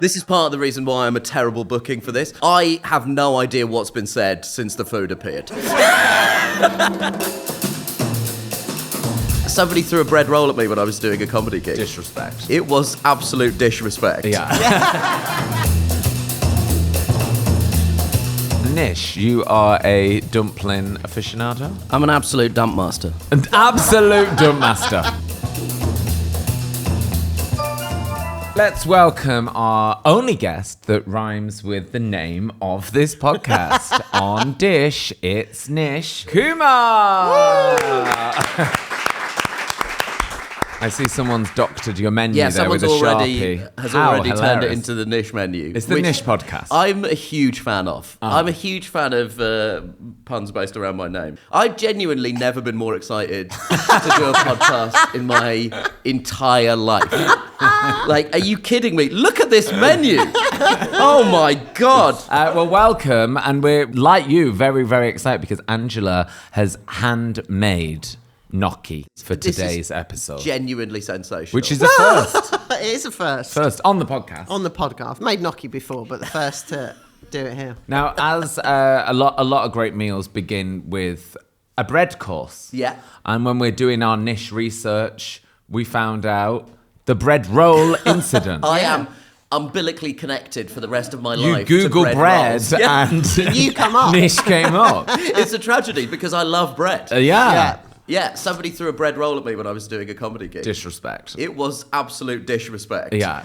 This is part of the reason why I'm a terrible booking for this. I have no idea what's been said since the food appeared. Somebody threw a bread roll at me when I was doing a comedy gig. Disrespect. It was absolute disrespect. Yeah. Nish, you are a dumpling aficionado? I'm an absolute dump master. An absolute dump master. Let's welcome our only guest that rhymes with the name of this podcast. On Dish, it's Nish Kumar. I see someone's doctored your menu there with a Sharpie. Has How already turned hilarious. it into the Nish menu. It's the Nish podcast. I'm a huge fan of. I'm a huge fan of puns based around my name. I've genuinely never been more excited to do a podcast in my entire life. Like, are you kidding me? Look at this menu. Oh my God. Well, welcome. And we're, like you, very, very excited because Angela has handmade gnocchi for today's episode. Genuinely sensational. Which is a first. It is a first. First on the podcast. On the podcast. I've made gnocchi before, but the first to do it here. Now, as a lot of great meals begin with a bread course. Yeah. And when we're doing our niche research, we found out the bread roll incident. I am umbilically connected for the rest of my You life. Google to bread rolls. Yeah. and You come up. Nish came up. It's a tragedy because I love bread. Yeah. Yeah, somebody threw a bread roll at me when I was doing a comedy gig. Disrespect. It was absolute disrespect. Yeah.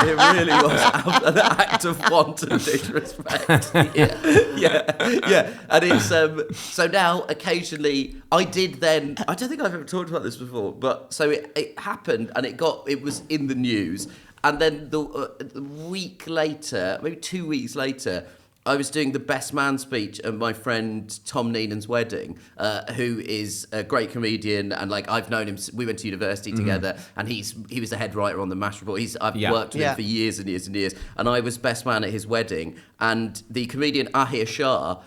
It really was an act of wanton disrespect. Yeah. And it's so now occasionally I did then. I don't think I've ever talked about this before, but so it happened and it was in the news, and then the week later, maybe 2 weeks later, I was doing the best man speech at my friend Tom Neenan's wedding, who is a great comedian, and like I've known him. We went to university together, and he was the head writer on the MASH report. I've worked with him for years and years and years, and I was best man at his wedding, and the comedian Ahir Shah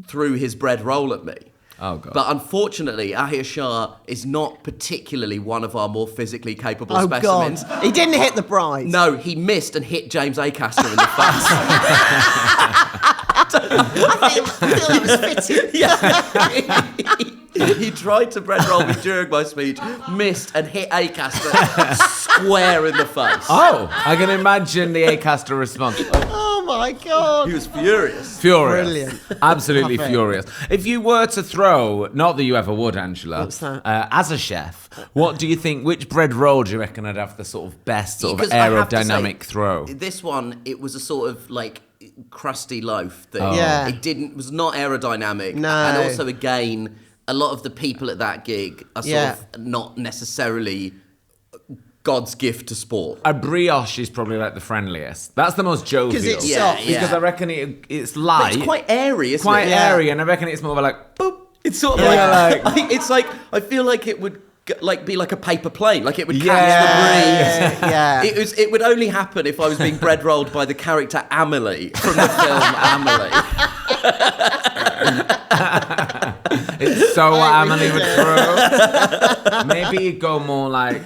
threw his bread roll at me. Oh, God. But unfortunately, Ahir Shah is not particularly one of our more physically capable Oh, specimens. God. He didn't hit the bride. No, he missed and hit James Acaster in the face. I feel it was fitting. Yeah. He tried to bread roll me during my speech, missed and hit Acaster square in the face. Oh, I can imagine the Acaster response. Oh, my God. He was furious. Furious. Brilliant. Absolutely Love it. furious. If you were to throw, not that you ever would, Angela, What's that? As a chef, what do you think, which bread roll do you reckon I'd have the sort of best sort of Because I have to aerodynamic say, throw? This one, it was a sort of like crusty loaf thing. Yeah. It was not aerodynamic. No. And also, again, a lot of the people at that gig are sort of not necessarily God's gift to sport. A brioche is probably like the friendliest. That's the most jovial. 'Cause it's Yeah, soft. yeah. Because I reckon it's light. But it's quite airy, isn't quite it? Yeah. airy, and I reckon it's more of a like, boop. It's sort of Yeah, it's like, I feel like it would be like a paper plane, like it would catch Yeah. the breeze. Yeah. It would only happen if I was being bread rolled by the character Amelie from the film Amelie. It's so what I Amelie really would throw. Maybe you'd go more like...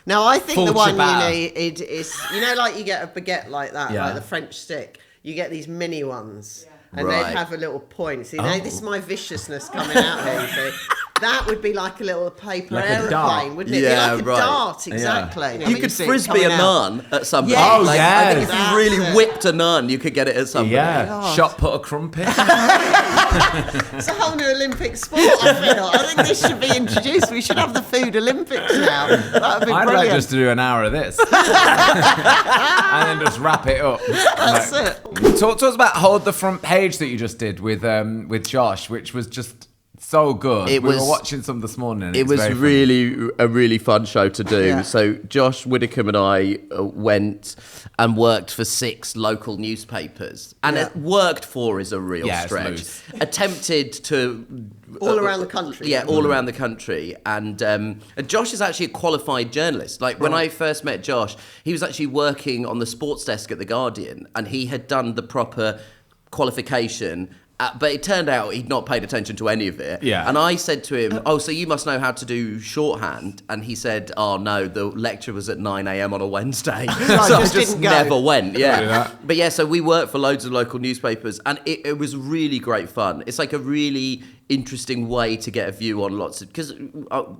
Now, I think Full the one ciabatta. you need is, like you get a baguette like that, Yeah. like the French stick. You get these mini ones. And Right. they'd have a little point. See, this is my viciousness coming out here. You see. That would be like a little paper Like a dart. aeroplane, wouldn't it? Yeah, Like a right. dart, exactly. You could frisbee a naan at some point. Yes. Oh, I yes. think if you really whipped a naan, you could get it at some point. Yeah, God. shot put a crumpet. It's a whole new Olympic sport, I feel. I think this should be introduced. We should have the Food Olympics now. That would be I'd brilliant. like just to do an hour of this. And then just wrap it up. That's it. Talk to us about Hold the Front Page that you just did with Josh, which was just so good. We were watching some this morning. And It was very funny. really a really fun show to do. Yeah. So Josh Widdicombe and I went and worked for 6 local newspapers. And Yeah. worked for is a real Yeah, it's stretch. loose. Attempted to... All around the country. Yeah, all around the country. And Josh is actually a qualified journalist. Like, when I first met Josh, he was actually working on the sports desk at The Guardian, and he had done the proper qualification But it turned out he'd not paid attention to any of it. Yeah. And I said to him, "Oh, so you must know how to do shorthand?" And he said, "Oh no, the lecture was at 9 a.m. on a Wednesday, so I just just didn't go. never went." Yeah. that. But yeah, so we worked for loads of local newspapers, and it was really great fun. It's like a really interesting way to get a view on lots of, because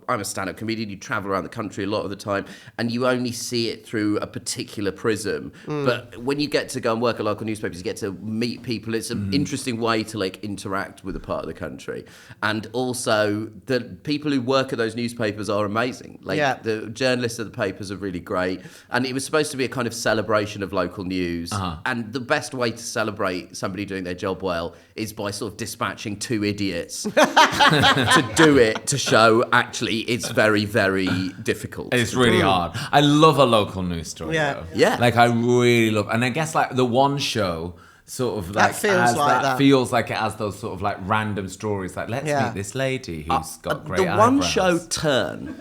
I'm a stand-up comedian, you travel around the country a lot of the time and you only see it through a particular prism, but when you get to go and work at local newspapers, you get to meet people. It's an interesting way to like interact with a part of the country, and also the people who work at those newspapers are amazing. Like the journalists of the papers are really great, and it was supposed to be a kind of celebration of local news, and the best way to celebrate somebody doing their job well is by sort of dispatching two idiots to do it, to show actually it's very, very difficult. It's really hard. I love a local news story, though. Yeah. Like, I really love... And I guess, like, the one show sort of, like... feels like it has those sort of, like, random stories. Like, let's meet this lady who's got great eyebrows. The one show turn...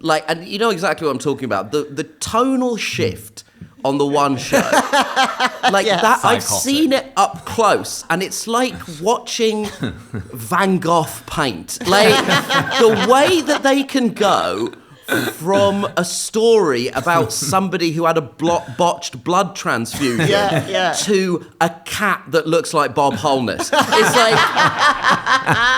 Like, and you know exactly what I'm talking about. The tonal shift on the one show. Like that, I've seen it up close, and it's like watching Van Gogh paint. Like, the way that they can go from a story about somebody who had a botched blood transfusion to a cat that looks like Bob Holness. It's like,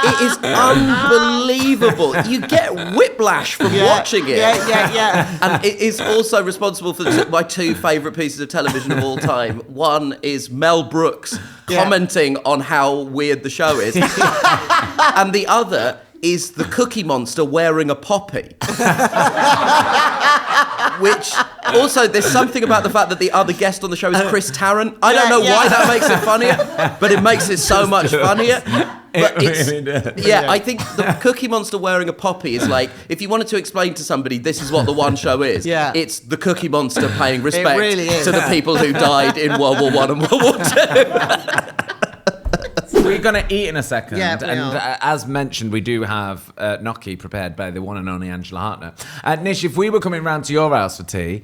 it is unbelievable. You get whiplash from watching it. And it is also responsible for my two favourite pieces of television of all time. One is Mel Brooks commenting on how weird the show is. And the other is the Cookie Monster wearing a poppy. Which, also, there's something about the fact that the other guest on the show is Chris Tarrant. I don't know why that makes it funnier, but it makes it so much funnier. But I think the Cookie Monster wearing a poppy is like, if you wanted to explain to somebody this is what the one show is, it's the Cookie Monster paying respect to the people who died in World War I and World War II. We're going to eat in a second. And as mentioned, we do have gnocchi prepared by the one and only Angela Harnett. Nish, if we were coming round to your house for tea,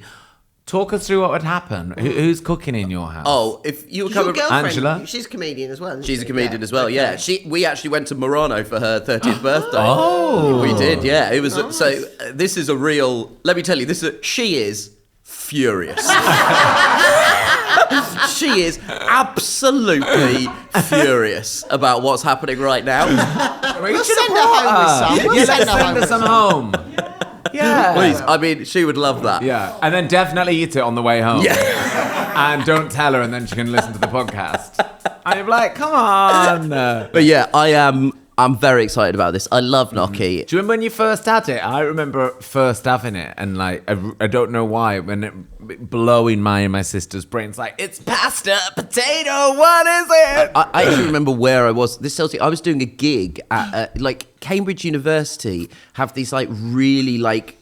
talk us through what would happen. Who's cooking in your house? Oh, if you were coming... Angela? She's a comedian as well, isn't She's she? a comedian as well, yeah. We actually went to Murano for her 30th birthday. Oh! We did, yeah. It was so. This is a real... Let me tell you, she is furious. She is absolutely furious about what's happening right now. We'll send her home with some. Let's send her some home. Yeah. Please, I mean, she would love that. Yeah, and then definitely eat it on the way home. Yeah. And don't tell her, and then she can listen to the podcast. I'm like, come on. But yeah, I'm very excited about this. I love gnocchi. Do you remember when you first had it? I remember first having it, and like, I don't know why, when it blowing my sister's brains, like, it's pasta, potato, what is it? I actually remember where I was. This tells you, I was doing a gig at like Cambridge University have these like really like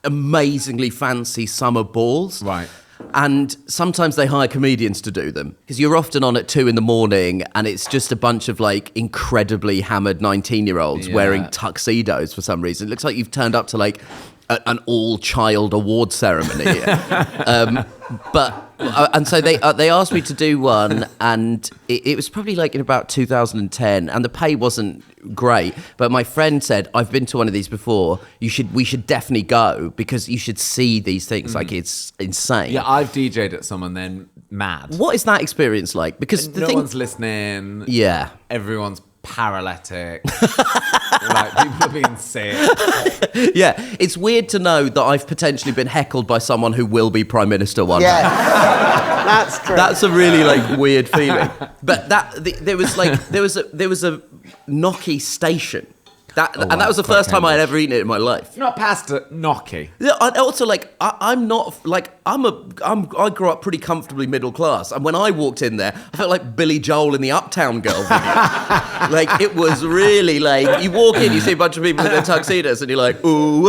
amazingly fancy summer balls. Right. And sometimes they hire comedians to do them because you're often on at 2 a.m. and it's just a bunch of like incredibly hammered 19-year-olds wearing tuxedos for some reason. It looks like you've turned up to like an all-child award ceremony. And so they asked me to do one, and it was probably like in about 2010, and the pay wasn't great. But my friend said, "I've been to one of these before. We should definitely go because you should see these things. Like, it's insane." Yeah, I've DJ'd at some and then mad. What is that experience like? Because no one's listening. Yeah, everyone's paralytic. Like, people are being sick. Yeah, it's weird to know that I've potentially been heckled by someone who will be Prime Minister one day. That's true. That's a really like weird feeling. But there was a gnocchi station. That was the first time I had ever eaten it in my life. Not pasta, gnocchi. Yeah, I also I'm not like I grew up pretty comfortably middle class, and when I walked in there, I felt like Billy Joel in the Uptown Girl video. Like, it was really like, you walk in, you see a bunch of people in their tuxedos, and you're like, ooh.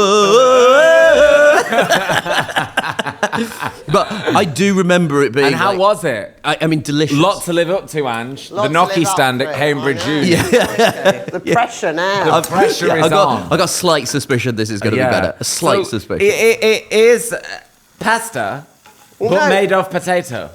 But I do remember it being. And how was it? I mean, delicious. Lot to live up to, Ange. The gnocchi stand at Cambridge Uni. The pressure now. The pressure is on. I got a slight suspicion this is going to be better. A slight suspicion. It is pasta, but made of potato.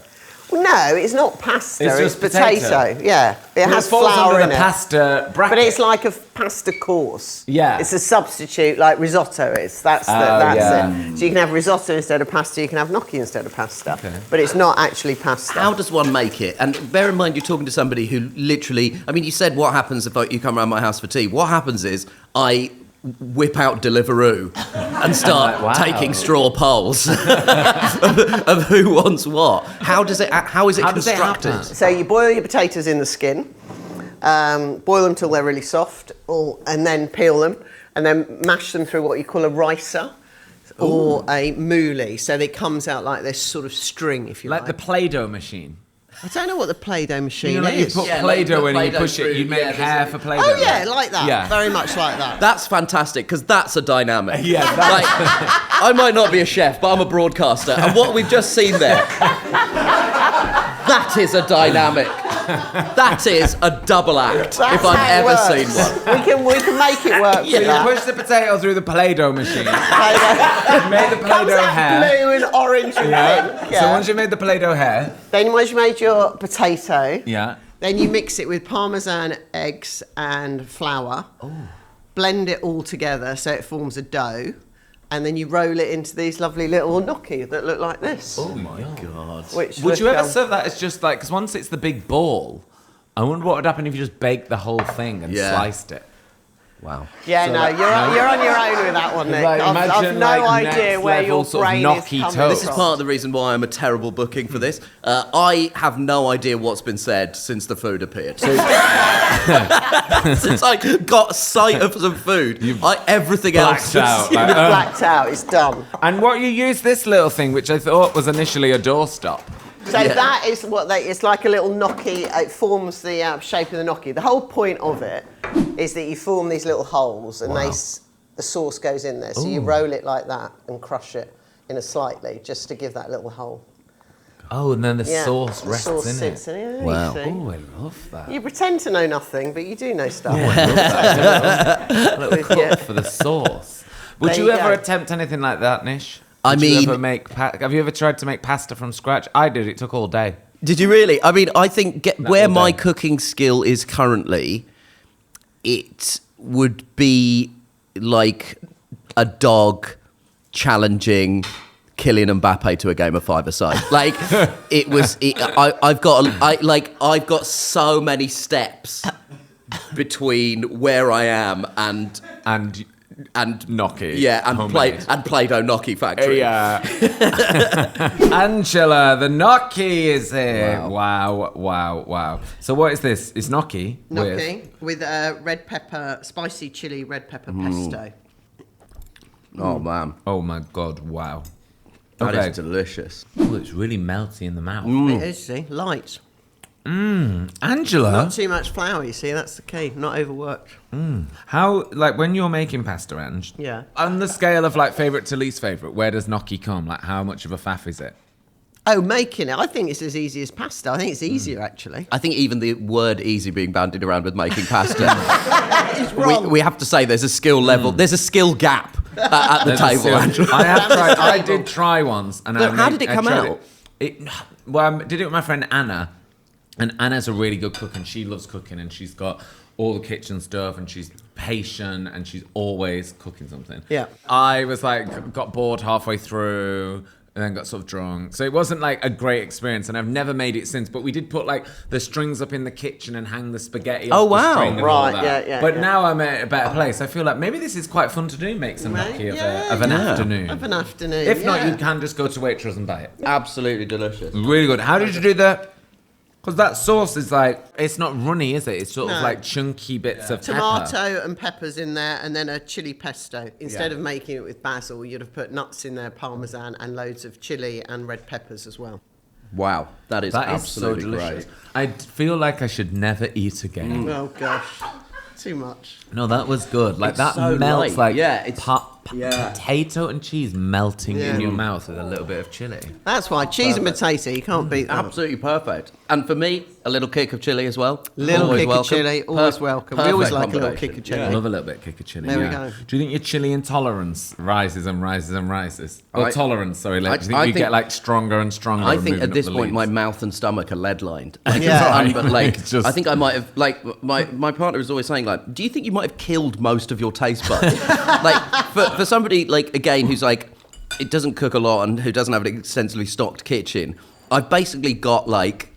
No, it's not pasta. It's It's, just potato. Yeah, it has falls flour under in the it. pasta bracket. But it's like a pasta course. Yeah. It's a substitute, like risotto is. That's it. So you can have risotto instead of pasta. You can have gnocchi instead of pasta. Okay. But it's not actually pasta. How does one make it? And bear in mind, you're talking to somebody who literally, I mean, you said what happens if you come around my house for tea. What happens is I whip out Deliveroo and start Wow. taking straw polls of who wants what. How is it constructed? happen? So you boil your potatoes in the skin, boil them till they're really soft, and then peel them, and then mash them through what you call a ricer or a moulis. So it comes out like this sort of string, if you like. Like the Play-Doh machine. I don't know what the Play-Doh machine You know, like you is. put Yeah, Play-Doh like in and you Play-Doh push it, through, you make yeah, hair there's for Play-Doh. Oh yeah, like that. Yeah. Very much like that. That's fantastic, because that's a dynamic. Yeah, Like, I might not be a chef, but I'm a broadcaster, and what we've just seen there, that is a dynamic. That is a double act, That's if I've how it ever works. seen one. We can make it work. You with that. push the potato through the Play-Doh machine. Play-Doh. Made the Comes Play-Doh out hair. blue and orange and pink. So once you made the Play-Doh hair, Then once you made your potato, yeah. then you mix it with parmesan, eggs and flour. Blend it all together so it forms a dough. And then you roll it into these lovely little gnocchi that look like this. Oh my God. Which Would look, you ever serve that as just like, because once it's the big ball, I wonder what would happen if you just baked the whole thing and Yeah. sliced it. Wow. Yeah, So no, that- you're on your own with that one, Nick. Like, I've imagine, no like, idea next where level your sort of brain is gnocchi coming toast. This is from. part of the reason why I'm a terrible booking for this. I have no idea what's been said since the food appeared. Since I got sight of some food, everything else blacked out, like, Blacked out, it's done. And what you use this little thing, which I thought was initially a doorstop. So that is what it's like a little gnocchi. It forms the shape of the gnocchi. The whole point of it is that you form these little holes and the sauce goes in there. So you roll it like that and crush it in a slightly, just to give that little hole. Oh, and then the Yeah, sauce the rests sauce in sits it. in it. Wow. You see. Oh, I love that. You pretend to know nothing, but you do know stuff. A little cup Yeah. for the sauce. Would There you you ever go. attempt anything like that, Nish? I Would you mean- ever make have you ever tried to make pasta from scratch? I did. It took all day. Did you really? I mean, I think where all my day. cooking skill is currently, it would be like a dog challenging Kylian Mbappe to a game of five-a-side. Like I've got so many steps between where I am and Gnocchi. yeah, and homemade. Play-Doh gnocchi factory. Yeah. Angela, the gnocchi is here. Wow. So what is this? It's gnocchi. Gnocchi with red pepper, spicy chili red pepper pesto. Oh man, Oh my God, wow. that Okay. is delicious. Oh, it's really melty in the mouth. It is, see, light. Angela, Not too much flour, you see, that's the key. Not overworked. how, like, when you're making pasta, Ange, Yeah. on the scale of, like, favourite to least favourite, where does gnocchi come? Like, how much of a faff is it? Oh, making it. I think it's as easy as pasta. I think it's easier, actually. I think even the word easy being bandied around with making pasta, It's wrong. we have to say there's a skill level, there's a skill gap at the table, Andrew. I have tried. I did try once, and But how did it come tried out? Well, I did it with my friend Anna, and Anna's a really good cook, and she loves cooking, and she's got all the kitchen stuff, and she's patient, and she's always cooking something. Yeah. I was like, got bored halfway through. And then got sort of drunk. So it wasn't like a great experience, and I've never made it since. But we did put like the strings up in the kitchen and hang the spaghetti Oh, off wow. the string and all Right, that. yeah, But yeah. now I'm at a better place. I feel like maybe this is quite fun to do, make some gnocchi of an Yeah. afternoon. Of an afternoon. If not, yeah. you can just go to Waitrose and buy it. Absolutely delicious. Really good. How did you do that? Because that sauce is like, it's not runny, is it? It's sort of No. like chunky bits of pepper. Tomato and peppers in there, and then a chili pesto. Instead of making it with basil, you'd have put nuts in there, parmesan, and loads of chili and red peppers as well. Wow, that is That is so absolutely delicious. great. I feel like I should never eat again. Oh gosh, too much. No, that was good. Like It's that so melts light. like Yeah, it's- yeah. potato and cheese melting Yeah. in your mouth with a little bit of chili. That's why cheese and potato. You can't beat that. Absolutely perfect. And for me, a little kick of chili as well. Little Always kick welcome. of chili, always welcome. We always Perfect like a little combination. kick of chili. I love a little bit of kick of chili. There we go. Do you think your chili intolerance rises and rises and rises? Or tolerance, sorry. Like, do you think I you think- get like stronger and stronger? I and think moving at up this the point my leads? mouth and stomach are lead lined. Yeah. But like, It's just- I think I might have like my partner is always saying like, do you think you might have killed most of your taste buds? Like for somebody like again who's like, it doesn't cook a lot and who doesn't have an extensively stocked kitchen, I've basically got like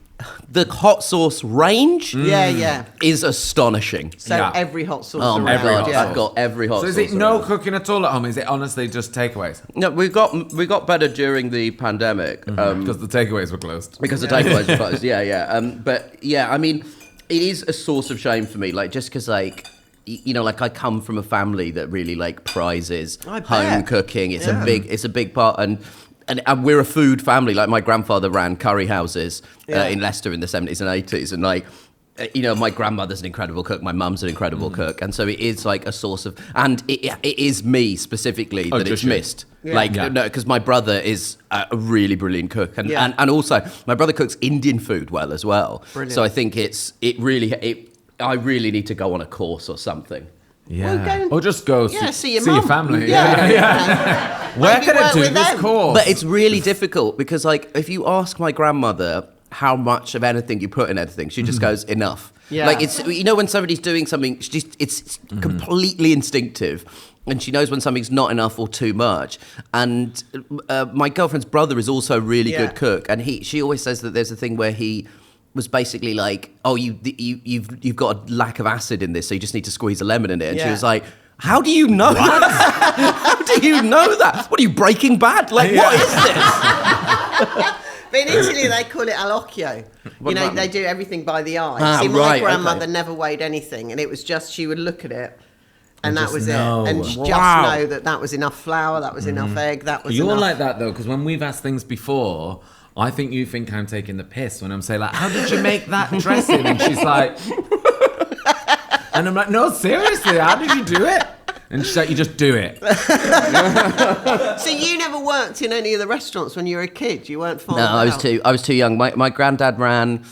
the hot sauce range. Yeah. Is astonishing. So Yeah. every hot sauce Oh my around. god, yeah. I've got every hot So sauce. is it no around. cooking at all at home? Is it honestly just takeaways? No, we got better during the pandemic. Because the takeaways were closed. Because the takeaways were closed. Yeah. But yeah, I mean, it is a source of shame for me. Like, just because, like, you know, like I come from a family that really like prizes I bet. home cooking. It's Yeah. a big part, and we're a food family. Like my grandfather ran curry houses in Leicester in the 70s and 80s, and like. You know, my grandmother's an incredible cook. My mum's an incredible cook, and so it is like a source of, and it is me specifically that just it's you. missed. Yeah. Like, Yeah. no, because my brother is a really brilliant cook, and, Yeah. and also my brother cooks Indian food well as well. Brilliant. So I think I really need to go on a course or something. Yeah. Well, go and- or just go see your your mum. family. Yeah. Where Maybe can I work do with this them. course? But it's really difficult because, like, if you ask my grandmother how much of anything you put in anything, she just goes enough. Yeah. Like it's, you know, when somebody's doing something, it's completely instinctive, and she knows when something's not enough or too much. And my girlfriend's brother is also a really Yeah. good cook, and she always says that there's a thing where he was basically like, oh, you've got a lack of acid in this, so you just need to squeeze a lemon in it. And she Yeah. was like, how do you know that? How do you know that? What are you, Breaking Bad? Like, what is this? But in Italy, they call it all'occhio. What You know, does that they mean? do everything by the eye. Ah, See, my right, grandmother okay. never weighed anything, and it was just she would look at it, and that just was know. it. And just Wow. know that was enough flour, that was enough egg, that was You're enough. like that though, because when we've asked things before, I think you think I'm taking the piss when I'm saying like, how did you make that dressing? And she's like, and I'm like, no, seriously, how did you do it? And she's like, you just do it. So you never worked in any of the restaurants when you were a kid? You weren't fond No, of I was too young. My granddad ran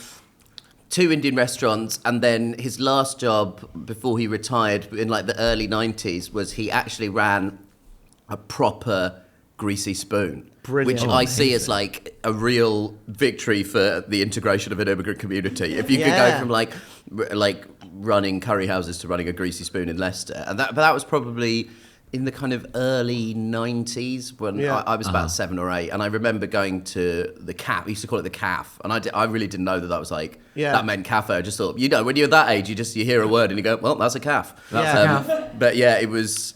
2 Indian restaurants, and then his last job before he retired in like the early 90s was he actually ran a proper greasy spoon. Brilliant. Which I see as like a real victory for the integration of an immigrant community. If you could go Yeah. from like running curry houses to running a greasy spoon in Leicester, and that was probably in the kind of early 90s when Yeah. I was about 7 or 8, and I remember going to the CAF. We used to call it the CAF, and I really didn't know that was like that meant cafe. I just thought, you know, when you're that age, you hear a word and you go, well, that's a CAF. That's a CAF. But yeah, it was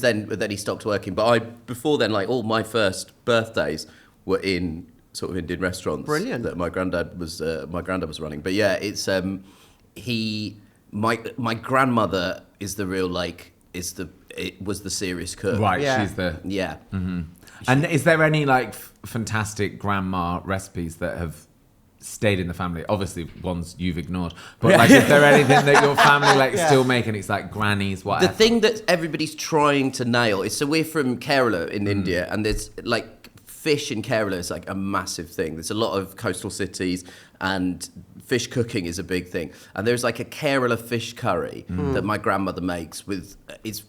then he stopped working. But before then, like all my first birthdays were in sort of Indian restaurants. Brilliant. That my granddad was running. But yeah, it's my grandmother is the real it was the serious cook. Right, Yeah. she's the... Yeah. And is there any like fantastic grandma recipes that have stayed in the family? Obviously, ones you've ignored. But like, is there anything that your family like still make, and it's like grannies, whatever? The thing that everybody's trying to nail is, so we're from Kerala in India, and there's like fish in Kerala is like a massive thing. There's a lot of coastal cities, and fish cooking is a big thing. And there's like a Kerala fish curry that my grandmother makes it's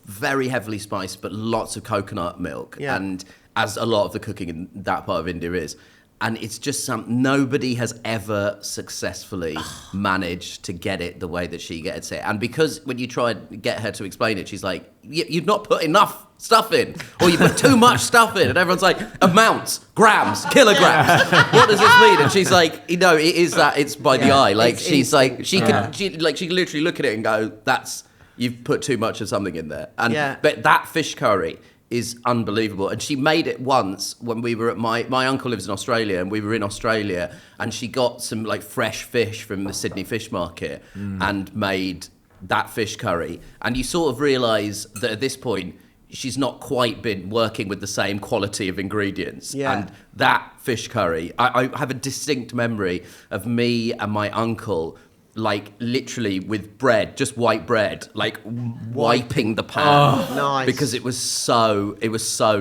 very heavily spiced, but lots of coconut milk, and as a lot of the cooking in that part of India is. And it's just nobody has ever successfully managed to get it the way that she gets it. And because when you try and get her to explain it, she's like, you've not put enough stuff in, or you put too much stuff in. And everyone's like, amounts, grams, kilograms. What does this mean? And she's like, you know, it is that, it's by the eye. Like, it's she's like, instinct. she can literally look at it and go, you've put too much of something in there. And but that fish curry is unbelievable. And she made it once when we were at my uncle lives in Australia, and we were in Australia, and she got some like fresh fish from the Sydney fish market and made that fish curry. And you sort of realise that at this point she's not quite been working with the same quality of ingredients. And that fish curry, I have a distinct memory of me and my uncle like literally with bread, just white bread, like wiping the pan Nice. because it was so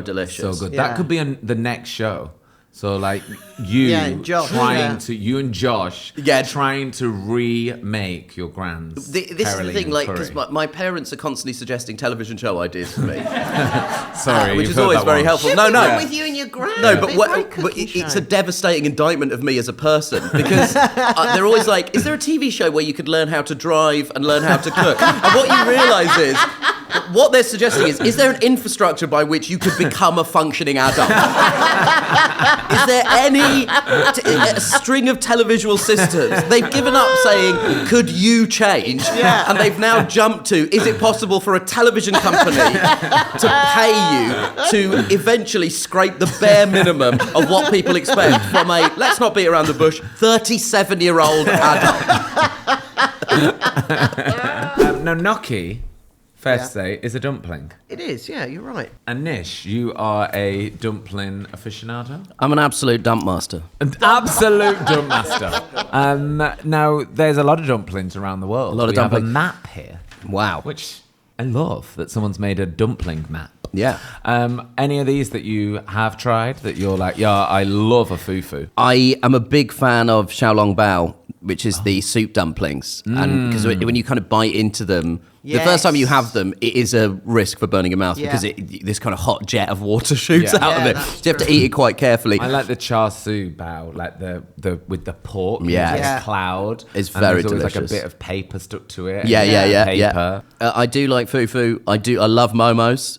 delicious. So good. Yeah. That could be the next show. So like you and Josh, you and Josh trying to remake your grand's This is the Caroline thing, like, curry. because my parents are constantly suggesting television show ideas to me, Sorry, which you've is heard always that very one. helpful. Should No, we no. go with you and your grand. No, but It'd be a great cooking it's show. a devastating indictment of me as a person because they're always like, is there a TV show where you could learn how to drive and learn how to cook? And what you realise is, what they're suggesting is there an infrastructure by which you could become a functioning adult? Is there any a string of televisual systems? They've given up saying, could you change? Yeah. And they've now jumped to, is it possible for a television company to pay you to eventually scrape the bare minimum of what people expect from a, let's not beat around the bush, 37-year-old adult? Now, gnocchi, fair to say, is a dumpling. It is, yeah, you're right. And Nish, you are a dumpling aficionado? I'm an absolute dump master. An absolute dump master. Now, there's a lot of dumplings around the world. A lot of we have dumplings. a map here, Wow. which I love that someone's made a dumpling map. Yeah. Any of these that you have tried that you're like, yeah, I love a fufu? I am a big fan of xiaolong bao, which is the soup dumplings. And because when you kind of bite into them, the first time you have them, it is a risk for burning your mouth because this kind of hot jet of water shoots out of it. So you have to eat it quite carefully. I like the char siu bao, like the with the pork. Yeah. It's cloud. It's and very there's always like a delicious. bit of paper stuck to it. Yeah. Paper. I do like fufu. I love momos.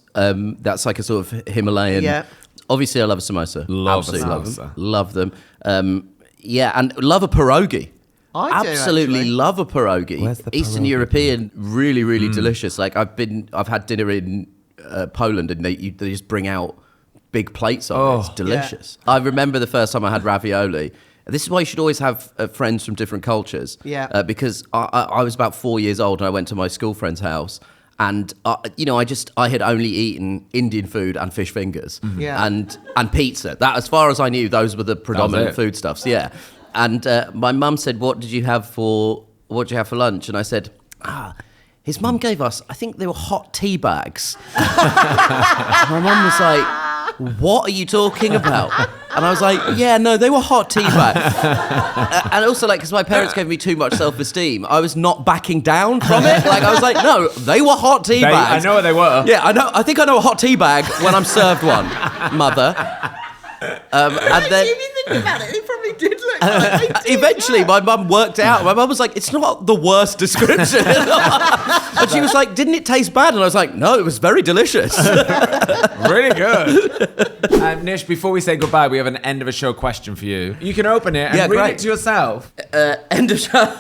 That's like a sort of Himalayan. Yeah. Obviously, I love a samosa. Love Absolutely a love samosa. them. Love them. And love a pierogi. I do, Absolutely actually. love a pierogi. Where's the Eastern pierogi? European, really, really delicious. Like I've had dinner in Poland, and they just bring out big plates of it. It's delicious. I remember the first time I had ravioli. This is why you should always have friends from different cultures. Yeah. Because I was about 4 years old, and I went to my school friend's house. And I had only eaten Indian food and fish fingers, Yeah. and pizza. That, as far as I knew, those were the predominant it. foodstuffs. Yeah, and my mum said, "What did you have for lunch?" And I said, his mum gave us, I think they were hot tea bags. My mum was like, "What are you talking about?" And I was like, "Yeah, no, they were hot tea bags." And also, like, because my parents gave me too much self-esteem, I was not backing down from it. Like, I was like, "No, they were hot tea bags." I know what they were. Yeah, I know. I think I know a hot tea bag when I'm served one, mother. And then Think about it, it probably did look like eventually my mum worked out. My mum was like, "It's not the worst description." And she was like, "Didn't it taste bad?" And I was like, "No, it was very delicious." Really good. Nish, before we say goodbye, we have an end of a show question for you. You can open it and read great. it to yourself. End of show.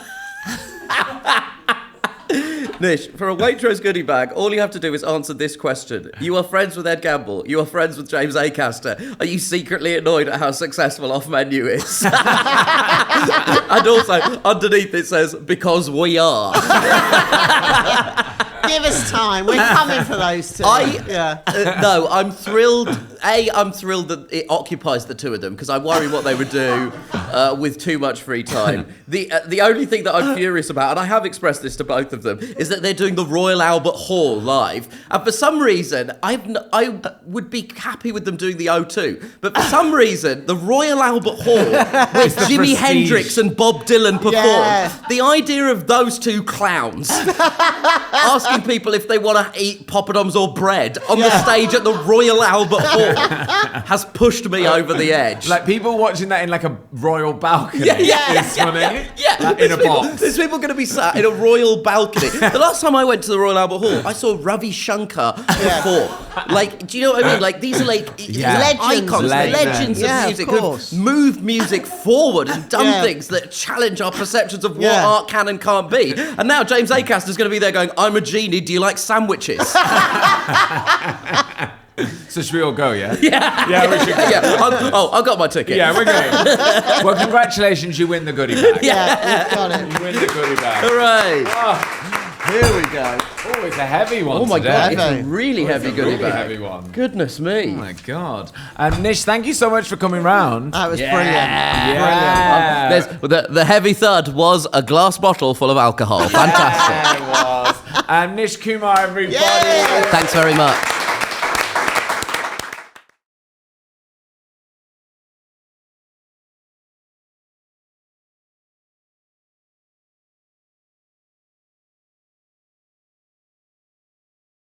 Nish, for a Waitrose goodie bag, all you have to do is answer this question. You are friends with Ed Gamble. You are friends with James Acaster. Are you secretly annoyed at how successful Off Menu is? And also, underneath it says, because we are. Give us time. We're coming for those two. No, I'm thrilled. I'm thrilled that it occupies the two of them because I worry what they would do with too much free time. The only thing that I'm furious about, and I have expressed this to both of them, is that they're doing the Royal Albert Hall live. And for some reason, I would be happy with them doing the O2. But for some reason, the Royal Albert Hall, where the Jimi prestige. Hendrix and Bob Dylan performed, Yeah. the idea of those two clowns asking people if they want to eat poppadoms or bread on the stage at the Royal Albert Hall has pushed me over the edge. Like people watching that in like a royal balcony. Yeah. Is funny. Yeah. In a box. There's people going to be sat in a royal balcony. The last time I went to the Royal Albert Hall, I saw Ravi Shankar perform. Like, do you know what I mean? Like, these are like icons, legends Yeah, of of music who course. have moved music forward and done things that challenge our perceptions of what art can and can't be. And now James Acaster is going to be there going, "I'm a genie, do you like sandwiches?" So should we all go, yeah? Yeah, we should go. I got my ticket. Yeah, we're going. Well, congratulations, you win the goodie bag. Yeah, we've got it. You win the goodie bag. Hooray! Here we go. Oh, it's a heavy one Oh my today. god, Heavy. it's a really heavy goodie Really bag. heavy one. Goodness me. Oh my god. Nish, thank you so much for coming round. That was Yeah. brilliant. There's the heavy thud was a glass bottle full of alcohol. Fantastic. There it was. Nish Kumar, everybody. Yay! Thanks very much.